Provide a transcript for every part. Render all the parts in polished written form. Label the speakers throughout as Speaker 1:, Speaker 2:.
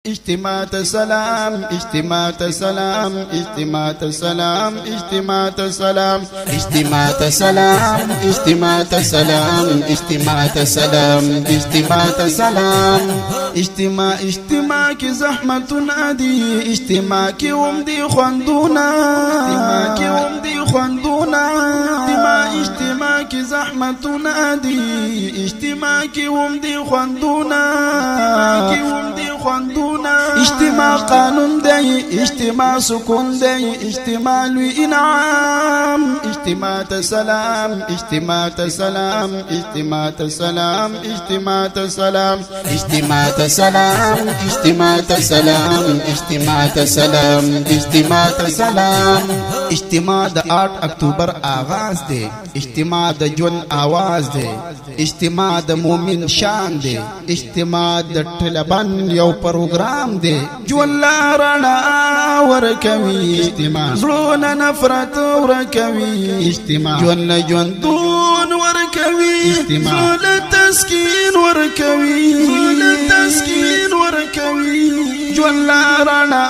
Speaker 1: اجتماع سلام اجتماع سلام اجتماع سلام اجتماع سلام اجتماع سلام اجتماع سلام اجتماع سلام اجتماع سلام اجتماع کی زحمت عادی اجتماع کی عمدی خواندونا اجتماع کی عمدی خواندونا اجتماع کی زحمت عادی اجتماع کی عمدی خواندونا اجتماع قانون دی اجتماع سکون دی اجتماع لوی انعام اجتماع سلام اجتماع سلام اجتماع سلام اجتماع سلام اجتماع سلام اجتماع سلام اجتماع سلام اجتماع سلام اجتماع د 8 اکتوبر آغاز دی اجتماع د جون आवाज دی اجتماع د مومن شان دی اجتماع د طلبان یو پروګرام دی جون لارنا ورکوي اجتماع زړونه نفرت ورکوي اجتماع جون دون ورکوي اجتماع تسکین ورکوي جون لارنا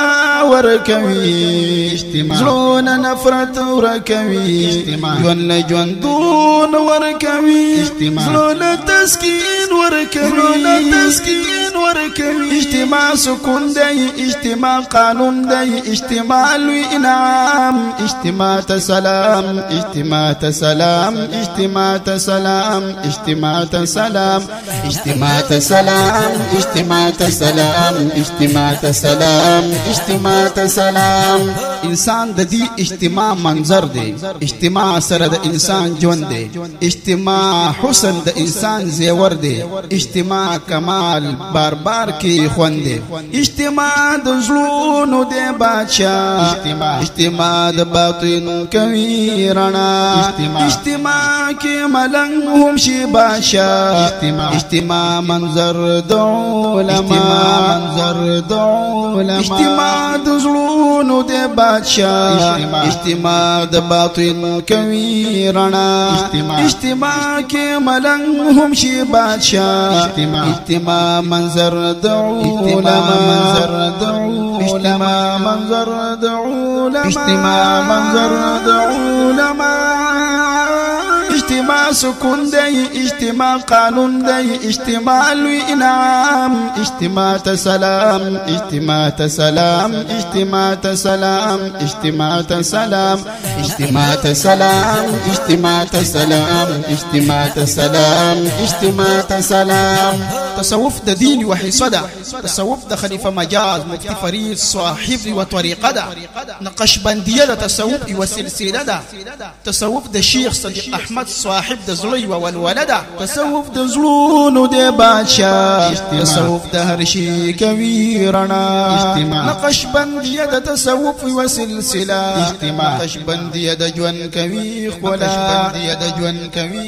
Speaker 1: ورکوي اجتماع زړونه نفرت ورکوي اجتماع جون دون ورکوي اجتماع زړونه تسکین ورکوي اجتماع سکون دی اجتماع قانون دی اجتماع لوی انعام اجتماع سلام اجتماع سلام اجتماع سلام اجتماع سلام اجتماع سلام اجتماع سلام اجتماع سلام اجتماع سلام انسان د دې اجتماع منظر دی اجتماع سره د انسان ژوند دی اجتماع حسن د انسان زیور دی اجتماع کمال بار بار کی خوند دی اجتماع د زړونو دی بادشاہ اجتماع د باطن کوي رڼا اجتماع کی ملنګ هم شي بادشاہ اجتماع منظر د علماء اجتماع د زړونو دی بادشاہ اجتماع د باطن کوي رڼا اجتماع کی ملنګ هم شي بادشاہ اجتماع منظر د علماء اجتماع منظر د علماء اجتماع منظر د علماء اجتماع سکون دی اجتماع قانون دی اجتماع لوی انعام اجتماع سلام اجتماع سلام اجتماع سلام اجتماع سلام اجتماع سلام اجتماع سلام اجتماع سلام اجتماع سلام تصوف د دین و حصدا تصوف د خلیفہ مجاز مفتی فرید صاحب و طریقه دا نقشبندیه د تصوف و سلسله دا تصوف د شیخ صدیق احمد صاحب د زړی و ولولدا تصوف د زړونو د بادشاہ تصوف د هر شي کوي رڼا نقشبندیه د تصوف و سلسله نقشبندیه د ژوند کوي خلا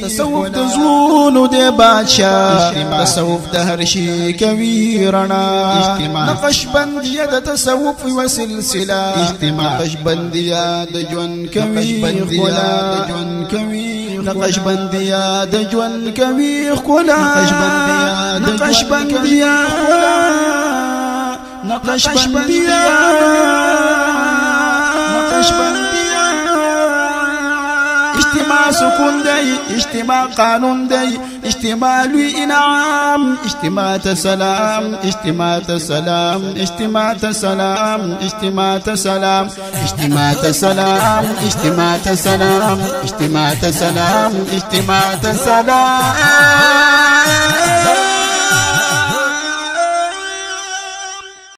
Speaker 1: تصوف د زړونو د بادشاہ تصوف د هر شي کوي رڼا نقشبندیه د تصوف و سلسله نقشبندیه د ژوند کوي خلا نقشبندیه د ژوند کوي خلا نقشبندیه اجتماع سکون دی اجتماع قانون دی اجتماع لوی انعام اجتماع سلام اجتماع سلام اجتماع سلام اجتماع سلام اجتماع سلام اجتماع سلام اجتماع سلام اجتماع سلام